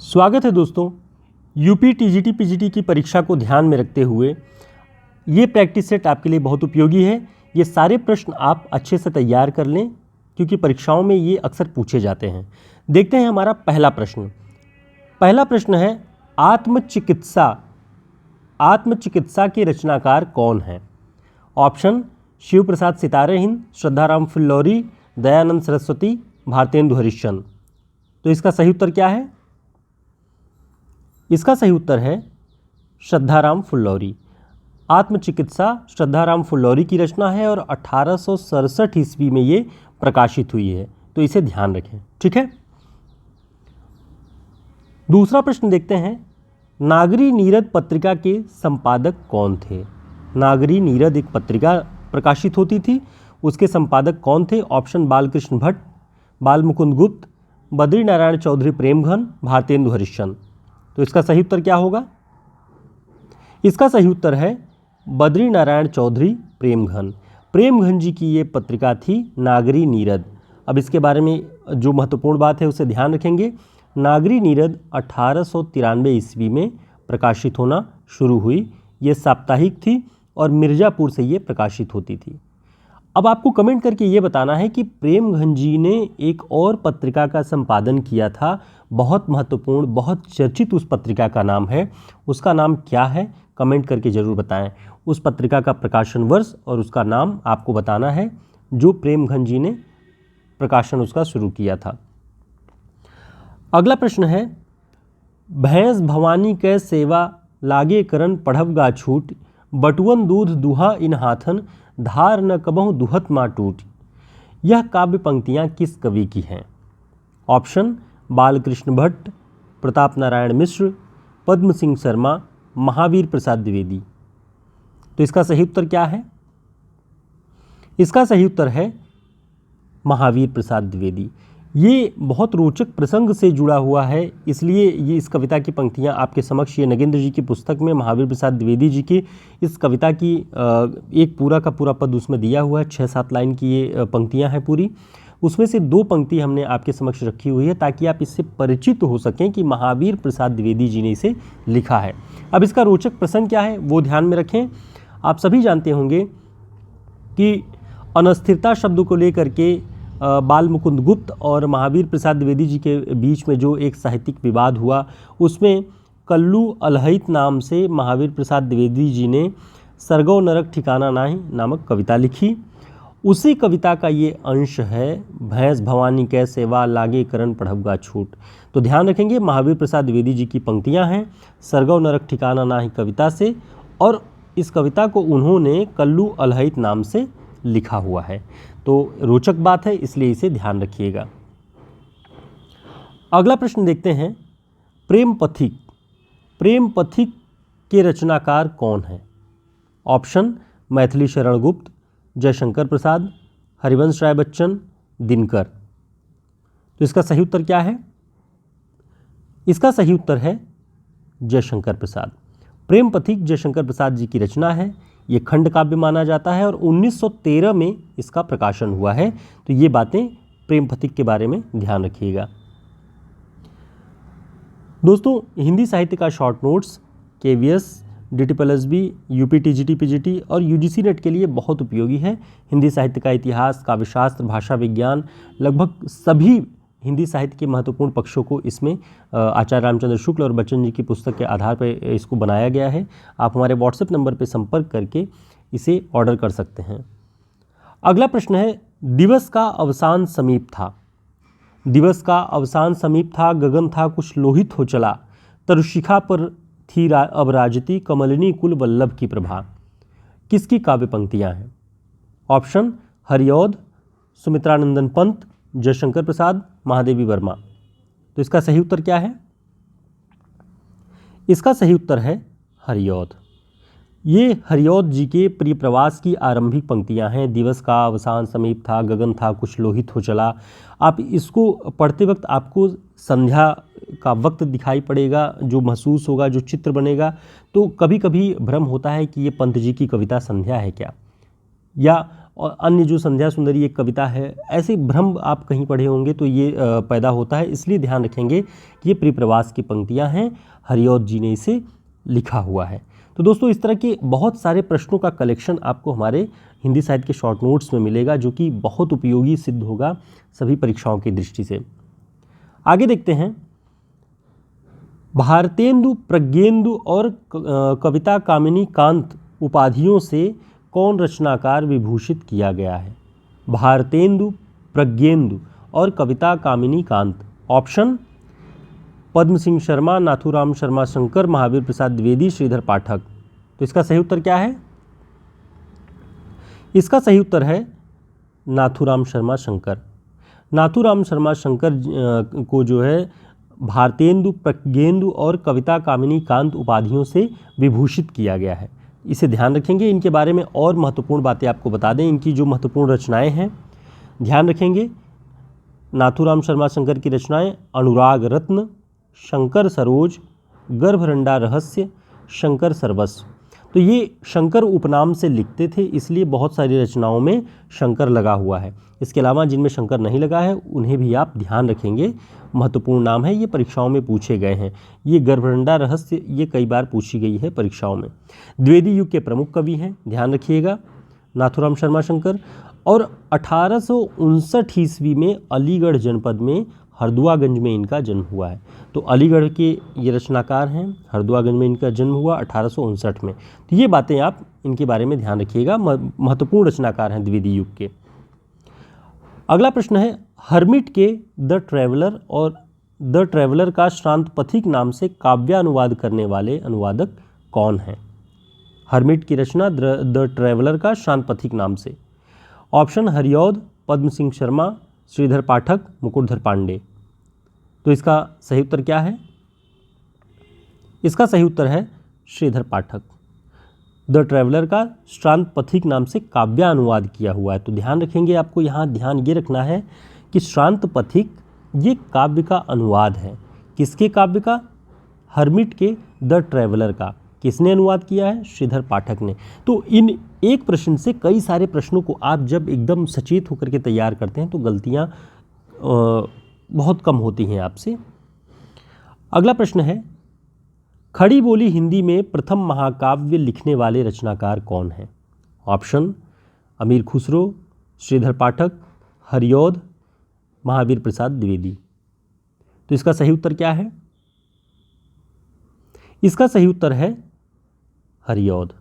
स्वागत है दोस्तों। यूपी टीजीटी पीजीटी की परीक्षा को ध्यान में रखते हुए ये प्रैक्टिस सेट आपके लिए बहुत उपयोगी है। ये सारे प्रश्न आप अच्छे से तैयार कर लें क्योंकि परीक्षाओं में ये अक्सर पूछे जाते हैं। देखते हैं हमारा पहला प्रश्न। पहला प्रश्न है, आत्मचिकित्सा के रचनाकार कौन हैं? ऑप्शन शिव प्रसाद सितारे हिंद, श्रद्धाराम फुल्लौरी, दयानंद सरस्वती, भारतेंदु हरिश्चंद्र। तो इसका सही उत्तर क्या है? इसका सही उत्तर है श्रद्धाराम फुल्लौरी। आत्मचिकित्सा श्रद्धाराम फुल्लौरी की रचना है और 1867 ईस्वी में ये प्रकाशित हुई है, तो इसे ध्यान रखें। ठीक है। दूसरा प्रश्न देखते हैं, नागरी नीरद पत्रिका के संपादक कौन थे? नागरी नीरद एक पत्रिका प्रकाशित होती थी, उसके संपादक कौन थे? ऑप्शन बालकृष्ण भट्ट, बालमुकुंद गुप्त, बद्री नारायण चौधरी प्रेमघन, भारतेंदु हरिश्चंद्र। तो इसका सही उत्तर क्या होगा? इसका सही उत्तर है बद्री नारायण चौधरी प्रेमघन। प्रेमघन जी की ये पत्रिका थी नागरी नीरद। अब इसके बारे में जो महत्वपूर्ण बात है उसे ध्यान रखेंगे। नागरी नीरद 1893 ईस्वी में प्रकाशित होना शुरू हुई। ये साप्ताहिक थी और मिर्ज़ापुर से ये प्रकाशित होती थी। अब आपको कमेंट करके ये बताना है कि प्रेमघन जी ने एक और पत्रिका का संपादन किया था, बहुत महत्वपूर्ण, बहुत चर्चित उस पत्रिका का नाम है। उसका नाम क्या है? कमेंट करके ज़रूर बताएं। उस पत्रिका का प्रकाशन वर्ष और उसका नाम आपको बताना है, जो प्रेमघन जी ने प्रकाशन उसका शुरू किया था। अगला प्रश्न है, भैंस भवानी कै सेवा लागे करन पढ़ब गा छूट, बटुअन दूध दुहा इन हाथन, धार न कबहु दुहत माँ टूट। यह काव्य पंक्तियाँ किस कवि की हैं? ऑप्शन बालकृष्ण भट्ट, प्रताप नारायण मिश्र, पद्म सिंह शर्मा, महावीर प्रसाद द्विवेदी। तो इसका सही उत्तर क्या है? इसका सही उत्तर है महावीर प्रसाद द्विवेदी। ये बहुत रोचक प्रसंग से जुड़ा हुआ है, इसलिए ये इस कविता की पंक्तियाँ आपके समक्ष, ये नगेंद्र जी की पुस्तक में महावीर प्रसाद द्विवेदी जी की इस कविता की एक पूरा का पूरा पद उसमें दिया हुआ है। 6-7 लाइन की ये पंक्तियाँ हैं पूरी। उसमें से 2 पंक्ति हमने आपके समक्ष रखी हुई है ताकि आप इससे परिचित हो सकें कि महावीर प्रसाद द्विवेदी जी ने इसे लिखा है। अब इसका रोचक प्रसंग क्या है वो ध्यान में रखें। आप सभी जानते होंगे कि अनस्थिरता शब्द को लेकर के बालमुकुंद गुप्त और महावीर प्रसाद द्विवेदी जी के बीच में जो एक साहित्यिक विवाद हुआ, उसमें कल्लू अलहित नाम से महावीर प्रसाद द्विवेदी जी ने सरगो नरक ठिकाना नाही नामक कविता लिखी। उसी कविता का ये अंश है, भैंस भवानी कै सेवा लागे करन पढ़ब गा छूट। तो ध्यान रखेंगे, महावीर प्रसाद द्विवेदी जी की पंक्तियां हैं सरगो नरक ठिकाना नाही कविता से, और इस कविता को उन्होंने कल्लू अलहित नाम से लिखा हुआ है। तो रोचक बात है, इसलिए इसे ध्यान रखिएगा। अगला प्रश्न देखते हैं, प्रेम पथिक के रचनाकार कौन है? ऑप्शन मैथिली शरण गुप्त, जयशंकर प्रसाद, हरिवंश राय बच्चन, दिनकर। तो इसका सही उत्तर क्या है? इसका सही उत्तर है जयशंकर प्रसाद। प्रेम पथिक जयशंकर प्रसाद जी की रचना है। ये खंड काव्य माना जाता है और 1913 में इसका प्रकाशन हुआ है। तो ये बातें प्रेम पथिक के बारे में ध्यान रखिएगा। दोस्तों, हिंदी साहित्य का short notes KVS, DT+B, UP TGT PGT और यूजीसी नेट के लिए बहुत उपयोगी है। हिंदी साहित्य का इतिहास, काव्यशास्त्र, भाषा विज्ञान, लगभग सभी हिंदी साहित्य के महत्वपूर्ण पक्षों को इसमें आचार्य रामचंद्र शुक्ल और बच्चन जी की पुस्तक के आधार पर इसको बनाया गया है। आप हमारे व्हाट्सएप नंबर पर संपर्क करके इसे ऑर्डर कर सकते हैं। अगला प्रश्न है, दिवस का अवसान समीप था। दिवस का अवसान समीप था, गगन था कुछ लोहित हो चला, तरुशिखा पर थी अब राजती, कमलिनी कुल वल्लभ की प्रभा। किसकी काव्य पंक्तियाँ हैं? ऑप्शन हरिऔध, सुमित्रानंदन पंत, जयशंकर प्रसाद, महादेवी वर्मा। तो इसका सही उत्तर क्या है? इसका सही उत्तर है हरिऔध। ये हरिऔध जी के प्रिय प्रवास की आरंभिक पंक्तियां हैं। दिवस का अवसान समीप था, गगन था कुछ लोहित हो चला। आप इसको पढ़ते वक्त आपको संध्या का वक्त दिखाई पड़ेगा, जो महसूस होगा, जो चित्र बनेगा। तो कभी कभी भ्रम होता है कि ये पंत जी की कविता संध्या है क्या, या और अन्य जो संध्या सुंदरी एक कविता है, ऐसे भ्रम आप कहीं पढ़े होंगे तो ये पैदा होता है, इसलिए ध्यान रखेंगे कि ये प्रियप्रवास की पंक्तियां हैं, हरिऔध जी ने इसे लिखा हुआ है। तो दोस्तों इस तरह के बहुत सारे प्रश्नों का कलेक्शन आपको हमारे हिंदी साहित्य के शॉर्ट नोट्स में मिलेगा, जो कि बहुत उपयोगी सिद्ध होगा सभी परीक्षाओं की दृष्टि से। आगे देखते हैं, भारतेंदु, प्रज्ञेंदु और कविता कामिनी कांत उपाधियों से कौन रचनाकार विभूषित किया गया है? भारतेंदु, प्रज्ञेंदु और कविता कामिनी कांत। ऑप्शन पद्म सिंह शर्मा, नाथूराम शर्मा शंकर, महावीर प्रसाद द्विवेदी, श्रीधर पाठक। तो इसका सही उत्तर क्या है? इसका सही उत्तर है नाथूराम शर्मा शंकर। नाथूराम शर्मा शंकर को जो है भारतेंदु, प्रज्ञेंदु और कविता कामिनी कांत उपाधियों से विभूषित किया गया है। इसे ध्यान रखेंगे। इनके बारे में और महत्वपूर्ण बातें आपको बता दें, इनकी जो महत्वपूर्ण रचनाएं हैं ध्यान रखेंगे। नाथूराम शर्मा शंकर की रचनाएं अनुराग रत्न, शंकर सरोज, गर्भरंडा रहस्य, शंकर सर्वस्व। तो ये शंकर उपनाम से लिखते थे, इसलिए बहुत सारी रचनाओं में शंकर लगा हुआ है। इसके अलावा जिनमें शंकर नहीं लगा है उन्हें भी आप ध्यान रखेंगे, महत्वपूर्ण नाम है, ये परीक्षाओं में पूछे गए हैं। ये गर्भरंडा रहस्य ये कई बार पूछी गई है परीक्षाओं में। द्विवेदी युग के प्रमुख कवि हैं, ध्यान रखिएगा, नाथूराम शर्मा शंकर। और 1859 ईस्वी में अलीगढ़ जनपद में हरदुआगंज में इनका जन्म हुआ है। तो अलीगढ़ के ये रचनाकार हैं, हरदुआगंज में इनका जन्म हुआ 1859 में। तो ये बातें आप इनके बारे में ध्यान रखिएगा, महत्वपूर्ण रचनाकार हैं द्विवेदी युग के। अगला प्रश्न है, हर्मिट के द ट्रैवलर और द ट्रैवलर का श्रांत पथिक नाम से काव्यानुवाद करने वाले अनुवादक कौन हैं? हर्मिट की रचना द ट्रैवलर का श्रांत पथिक नाम से। ऑप्शन हरिऔध, पद्म सिंह शर्मा, श्रीधर पाठक, मुकुटधर पांडे। तो इसका सही उत्तर क्या है? इसका सही उत्तर है श्रीधर पाठक। द ट्रैवलर का श्रांत पथिक नाम से काव्यानुवाद किया हुआ है। तो ध्यान रखेंगे, आपको यहाँ ध्यान ये रखना है कि श्रांत पथिक ये काव्य का अनुवाद है। किसके काव्य का? हर्मिट के द ट्रैवलर का। किसने अनुवाद किया है? श्रीधर पाठक ने। तो इन एक प्रश्न से कई सारे प्रश्नों को आप जब एकदम सचेत होकर के तैयार करते हैं तो गलतियाँ बहुत कम होती हैं आपसे। अगला प्रश्न है, खड़ी बोली हिंदी में प्रथम महाकाव्य लिखने वाले रचनाकार कौन हैं? ऑप्शन अमीर खुसरो, श्रीधर पाठक, हरिऔध, महावीर प्रसाद द्विवेदी। तो इसका सही उत्तर क्या है? इसका सही उत्तर है हरिऔध।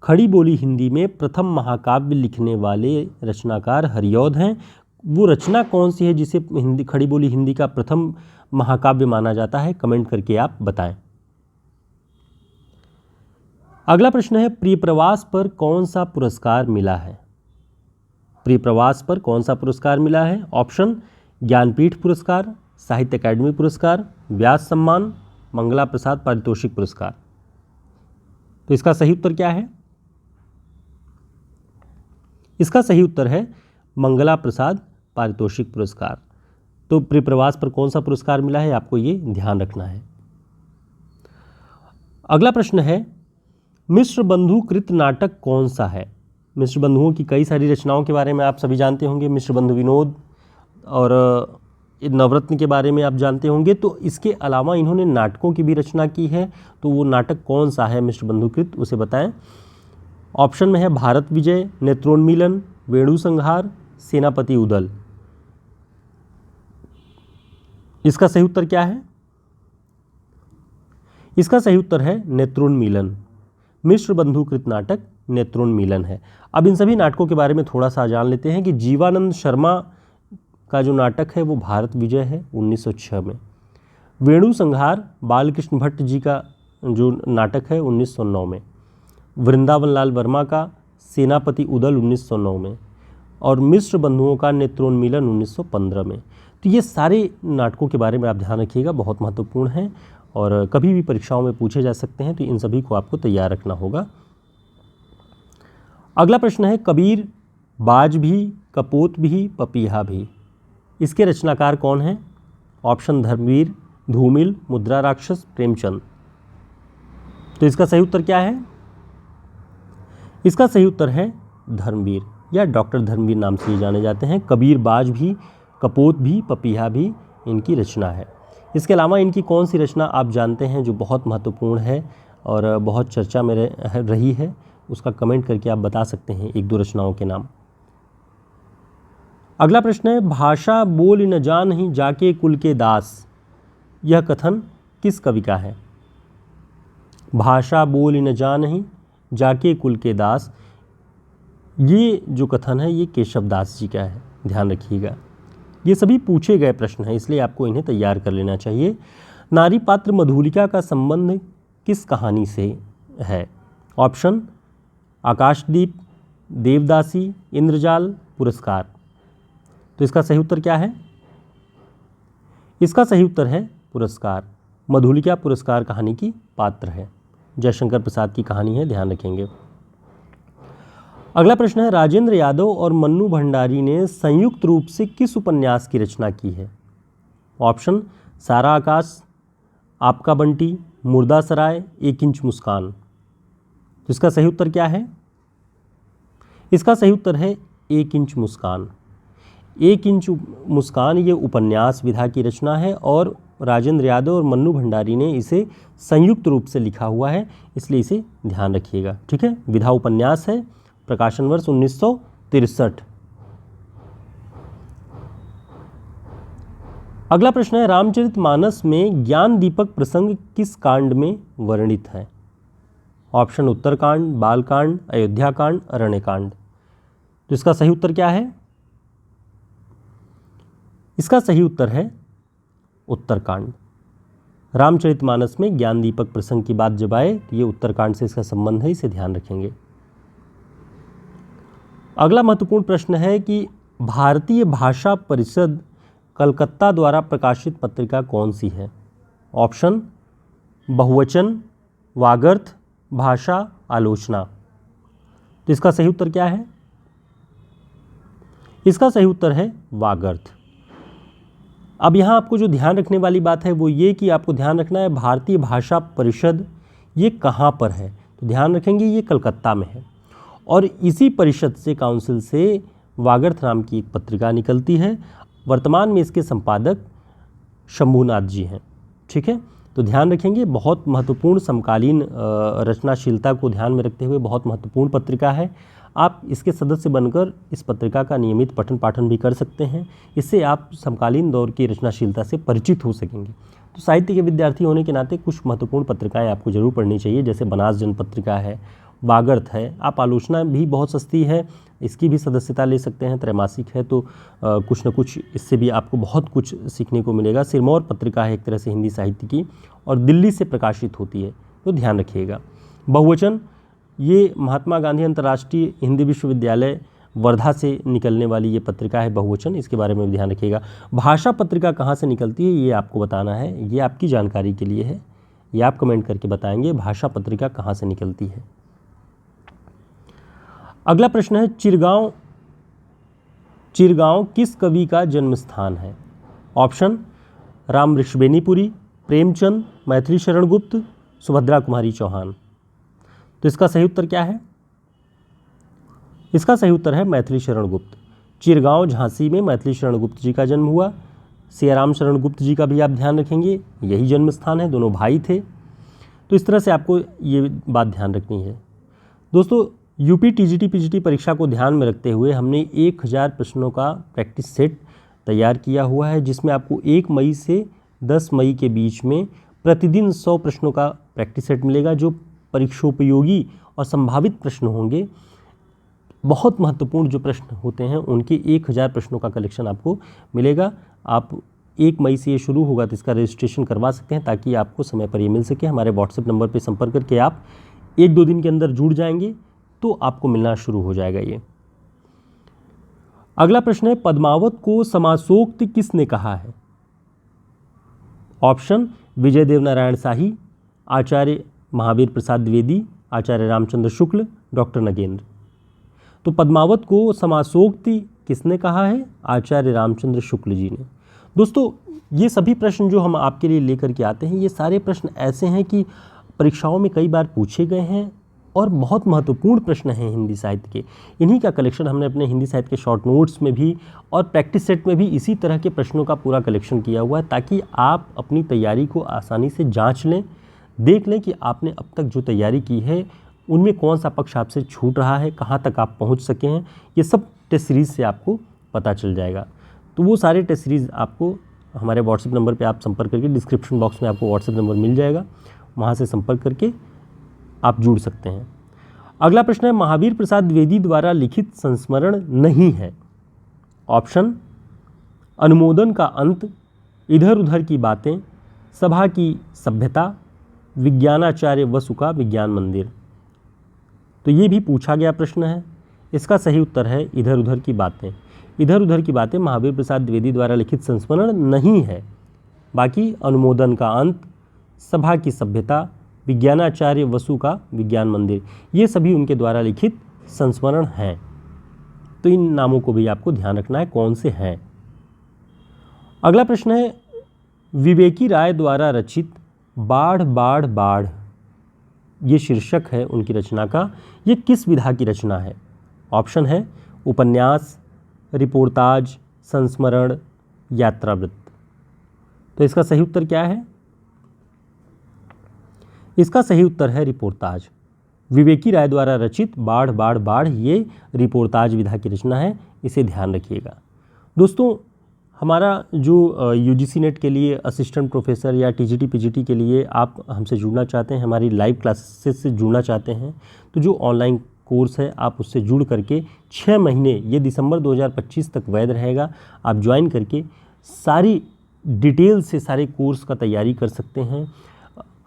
खड़ी बोली हिंदी में प्रथम महाकाव्य लिखने वाले रचनाकार हरिऔध हैं। वो रचना कौन सी है जिसे खड़ी बोली हिंदी का प्रथम महाकाव्य माना जाता है? कमेंट करके आप बताएं। अगला प्रश्न है, प्रियप्रवास पर कौन सा पुरस्कार मिला है? प्रियप्रवास पर कौन सा पुरस्कार मिला है? ऑप्शन ज्ञानपीठ पुरस्कार, साहित्य अकादमी पुरस्कार, व्यास सम्मान, मंगला प्रसाद पारितोषिक पुरस्कार। तो इसका सही उत्तर क्या है? इसका सही उत्तर है मंगला प्रसाद पारितोषिक पुरस्कार। तो प्रियप्रवास पर कौन सा पुरस्कार मिला है आपको ये ध्यान रखना है। अगला प्रश्न है, मिश्र बंधु कृत नाटक कौन सा है? मिश्र बंधुओं की कई सारी रचनाओं के बारे में आप सभी जानते होंगे। मिश्र बंधु विनोद और नवरत्न के बारे में आप जानते होंगे। तो इसके अलावा इन्होंने नाटकों की भी रचना की है। तो वो नाटक कौन सा है मिश्र बंधुकृत, उसे बताएं। ऑप्शन में है भारत विजय, नेत्रोन्मीलन, वेणु संहार, सेनापति उदल। इसका सही उत्तर क्या है? इसका सही उत्तर है नेत्रोन्मीलन। मिश्र बंधुकृत नाटक नेत्रोन्मीलन है। अब इन सभी नाटकों के बारे में थोड़ा सा जान लेते हैं कि जीवानंद शर्मा का जो नाटक है वो भारत विजय है 1906 में। वेणु संहार बालकृष्ण भट्ट जी का जो नाटक है 1909 में। वृंदावन लाल वर्मा का सेनापति उदल 1909 में। और मिश्र बंधुओं का नेत्रोन्मीलन 1915 में। तो ये सारे नाटकों के बारे में आप ध्यान रखिएगा, बहुत महत्वपूर्ण हैं और कभी भी परीक्षाओं में पूछे जा सकते हैं। तो इन सभी को आपको तैयार रखना होगा। अगला प्रश्न है, कबीर बाज भी, कपोत भी, पपीहा भी, इसके रचनाकार कौन हैं? ऑप्शन धर्मवीर, धूमिल, मुद्रा राक्षस, प्रेमचंद। तो इसका सही उत्तर क्या है? इसका सही उत्तर है धर्मवीर। या डॉक्टर धर्मवीर नाम से ये जाने जाते हैं। कबीरबाज भी, कपोत भी, पपीहा भी इनकी रचना है। इसके अलावा इनकी कौन सी रचना आप जानते हैं जो बहुत महत्वपूर्ण है और बहुत चर्चा में रही है, उसका कमेंट करके आप बता सकते हैं एक दो रचनाओं के नाम। अगला प्रश्न है, भाषा बोल न जानहि जाके कुल के दास, यह कथन किस कवि का है? भाषा बोल न जानहि जाके कुल के दास, ये जो कथन है ये केशव दास जी का है, ध्यान रखिएगा। ये सभी पूछे गए प्रश्न हैं, इसलिए आपको इन्हें तैयार कर लेना चाहिए। नारी पात्र मधुलिका का संबंध किस कहानी से है? ऑप्शन आकाशदीप, देवदासी, इंद्रजाल, पुरस्कार। तो इसका सही उत्तर क्या है? इसका सही उत्तर है पुरस्कार। मधुलिका पुरस्कार कहानी की पात्र है, जयशंकर प्रसाद की कहानी है, ध्यान रखेंगे। अगला प्रश्न है, राजेंद्र यादव और मन्नू भंडारी ने संयुक्त रूप से किस उपन्यास की रचना की है? ऑप्शन सारा आकाश, आपका बंटी, मुर्दासराय, एक इंच मुस्कान। तो इसका सही उत्तर क्या है? इसका सही उत्तर है एक इंच मुस्कान। एक इंच मुस्कान ये उपन्यास विधा की रचना है और राजेंद्र यादव और मन्नू भंडारी ने इसे संयुक्त रूप से लिखा हुआ है, इसलिए इसे ध्यान रखिएगा। ठीक है, विधा उपन्यास है, प्रकाशन वर्ष 1963। अगला प्रश्न है, रामचरितमानस में ज्ञान दीपक प्रसंग किस कांड में वर्णित है? ऑप्शन उत्तरकांड, बालकांड, अयोध्याकांड, अरण्यकांड। तो इसका सही उत्तर क्या है? इसका सही उत्तर है उत्तरकांड। रामचरितमानस में ज्ञान दीपक प्रसंग की बात जब आए तो ये उत्तरकांड से इसका संबंध है, इसे ध्यान रखेंगे। अगला महत्वपूर्ण प्रश्न है कि भारतीय भाषा परिषद कलकत्ता द्वारा प्रकाशित पत्रिका कौन सी है? ऑप्शन बहुवचन, वागर्थ, भाषा, आलोचना। तो इसका सही उत्तर क्या है? इसका सही उत्तर है वागर्थ। अब यहाँ आपको जो ध्यान रखने वाली बात है वो ये कि आपको ध्यान रखना है भारतीय भाषा परिषद ये कहाँ पर है। तो ध्यान रखेंगे ये कलकत्ता में है और इसी परिषद से, काउंसिल से वागर्थ नाम की एक पत्रिका निकलती है। वर्तमान में इसके संपादक शंभुनाथ जी हैं। ठीक है, तो ध्यान रखेंगे, बहुत महत्वपूर्ण समकालीन रचनाशीलता को ध्यान में रखते हुए बहुत महत्वपूर्ण पत्रिका है। आप इसके सदस्य बनकर इस पत्रिका का नियमित पठन पाठन भी कर सकते हैं, इससे आप समकालीन दौर की रचनाशीलता से परिचित हो सकेंगे। तो साहित्य के विद्यार्थी होने के नाते कुछ महत्वपूर्ण पत्रिकाएं आपको जरूर पढ़नी चाहिए, जैसे बनास जन पत्रिका है, वागर्थ है। आप आलोचना भी बहुत सस्ती है, इसकी भी सदस्यता ले सकते हैं, त्रैमासिक है, तो कुछ न कुछ इससे भी आपको बहुत कुछ सीखने को मिलेगा। सिरमौर पत्रिका है एक तरह से हिंदी साहित्य की और दिल्ली से प्रकाशित होती है, तो ध्यान रखिएगा। बहुवचन ये महात्मा गांधी अंतर्राष्ट्रीय हिंदी विश्वविद्यालय वर्धा से निकलने वाली ये पत्रिका है बहुवचन, इसके बारे में भी ध्यान रखिएगा। भाषा पत्रिका कहाँ से निकलती है ये आपको बताना है, ये आपकी जानकारी के लिए है, ये आप कमेंट करके बताएंगे भाषा पत्रिका कहाँ से निकलती है। अगला प्रश्न है, चिरगांव किस कवि का जन्म स्थान है? ऑप्शन राम वृषभेनीपुरी, प्रेमचंद, मैथिली शरण गुप्त, सुभद्रा कुमारी चौहान। तो इसका सही उत्तर क्या है? इसका सही उत्तर है मैथिली शरण गुप्त। चिरगांव झांसी में मैथिली शरण गुप्त जी का जन्म हुआ। सियाराम शरण गुप्त जी का भी आप ध्यान रखेंगे, यही जन्म स्थान है, दोनों भाई थे। तो इस तरह से आपको ये बात ध्यान रखनी है। दोस्तों, यूपी टीजीटी पीजीटी परीक्षा को ध्यान में रखते हुए हमने 1000 प्रश्नों का प्रैक्टिस सेट तैयार किया हुआ है, जिसमें आपको 1 मई से 10 मई के बीच में प्रतिदिन 100 प्रश्नों का प्रैक्टिस सेट मिलेगा, जो परीक्षोपयोगी और संभावित प्रश्न होंगे। बहुत महत्वपूर्ण जो प्रश्न होते हैं उनके 1000 प्रश्नों का कलेक्शन आपको मिलेगा। आप 1 मई से ये शुरू होगा तो इसका रजिस्ट्रेशन करवा सकते हैं, ताकि आपको समय पर ये मिल सके। हमारे व्हाट्सएप नंबर पर संपर्क करके आप 1-2 दिन के अंदर जुड़ जाएंगे तो आपको मिलना शुरू हो जाएगा ये। अगला प्रश्न है, पद्मावत को समासोक्त किसने कहा है? ऑप्शन विजय देवनारायण शाही, आचार्य महावीर प्रसाद द्विवेदी, आचार्य रामचंद्र शुक्ल, डॉक्टर नगेंद्र। तो पद्मावत को समासोक्ति किसने कहा है? आचार्य रामचंद्र शुक्ल जी ने। दोस्तों, ये सभी प्रश्न जो हम आपके लिए लेकर के आते हैं, ये सारे प्रश्न ऐसे हैं कि परीक्षाओं में कई बार पूछे गए हैं और बहुत महत्वपूर्ण प्रश्न हैं हिंदी साहित्य के। इन्हीं का कलेक्शन हमने अपने हिंदी साहित्य के शॉर्ट नोट्स में भी और प्रैक्टिस सेट में भी इसी तरह के प्रश्नों का पूरा कलेक्शन किया हुआ है, ताकि आप अपनी तैयारी को आसानी से जांच लें, देख लें कि आपने अब तक जो तैयारी की है उनमें कौन सा पक्ष आपसे छूट रहा है, कहाँ तक आप पहुँच सके हैं। ये सब टेस्ट सीरीज़ से आपको पता चल जाएगा। तो वो सारे टेस्ट सीरीज़ आपको हमारे व्हाट्सएप नंबर पे आप संपर्क करके, डिस्क्रिप्शन बॉक्स में आपको व्हाट्सएप नंबर मिल जाएगा, वहाँ से संपर्क करके आप जुड़ सकते हैं। अगला प्रश्न है, महावीर प्रसाद द्विवेदी द्वारा लिखित संस्मरण नहीं है। ऑप्शन: अनुमोदन का अंत, इधर उधर की बातें, सभा की सभ्यता, विज्ञानाचार्य वसु का विज्ञान मंदिर। तो ये भी पूछा गया प्रश्न है। इसका सही उत्तर है इधर उधर की बातें। इधर उधर की बातें महावीर प्रसाद द्विवेदी द्वारा लिखित संस्मरण नहीं है। बाकी अनुमोदन का अंत, सभा की सभ्यता, विज्ञानाचार्य वसु का विज्ञान मंदिर, ये सभी उनके द्वारा लिखित संस्मरण हैं। तो इन नामों को भी आपको ध्यान रखना है कौन से हैं। अगला प्रश्न है, विवेकी राय द्वारा रचित बाढ़ बाढ़ बाढ़, ये शीर्षक है उनकी रचना का, ये किस विधा की रचना है। ऑप्शन है उपन्यास, रिपोर्टाज, संस्मरण, यात्रावृत्त। तो इसका सही उत्तर क्या है? इसका सही उत्तर है रिपोर्टाज। विवेकी राय द्वारा रचित बाढ़ बाढ़ बाढ़ ये रिपोर्टाज विधा की रचना है, इसे ध्यान रखिएगा। दोस्तों, हमारा जो यूजीसी नेट के लिए असिस्टेंट प्रोफेसर या टीजीटी पीजीटी के लिए आप हमसे जुड़ना चाहते हैं, हमारी लाइव क्लासेस से जुड़ना चाहते हैं, तो जो ऑनलाइन कोर्स है आप उससे जुड़ करके 6 महीने, ये दिसंबर 2025 तक वैध रहेगा, आप ज्वाइन करके सारी डिटेल से सारे कोर्स का तैयारी कर सकते हैं।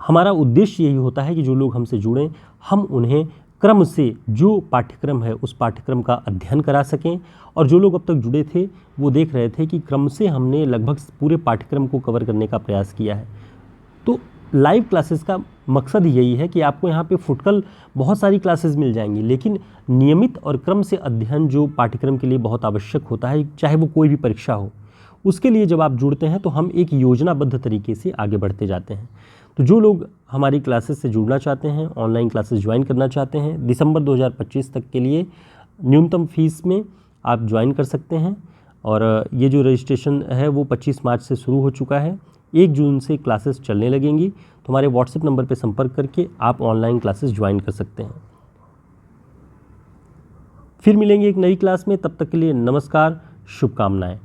हमारा उद्देश्य यही होता है कि जो लोग हमसे जुड़ें, हम उन्हें क्रम से जो पाठ्यक्रम है उस पाठ्यक्रम का अध्ययन करा सकें। और जो लोग अब तक जुड़े थे वो देख रहे थे कि क्रम से हमने लगभग पूरे पाठ्यक्रम को कवर करने का प्रयास किया है। तो लाइव क्लासेस का मकसद यही है कि आपको यहाँ पे फुटकल बहुत सारी क्लासेस मिल जाएंगी, लेकिन नियमित और क्रम से अध्ययन जो पाठ्यक्रम के लिए बहुत आवश्यक होता है, चाहे वो कोई भी परीक्षा हो, उसके लिए जब आप जुड़ते हैं तो हम एक योजनाबद्ध तरीके से आगे बढ़ते जाते हैं। तो जो लोग हमारी क्लासेस से जुड़ना चाहते हैं, ऑनलाइन क्लासेस ज्वाइन करना चाहते हैं, दिसंबर 2025 तक के लिए न्यूनतम फीस में आप ज्वाइन कर सकते हैं। और ये जो रजिस्ट्रेशन है वो 25 मार्च से शुरू हो चुका है, 1 जून से क्लासेस चलने लगेंगी। तो हमारे व्हाट्सएप नंबर पर संपर्क करके आप ऑनलाइन क्लासेस ज्वाइन कर सकते हैं। फिर मिलेंगे एक नई क्लास में, तब तक के लिए नमस्कार, शुभकामनाएं।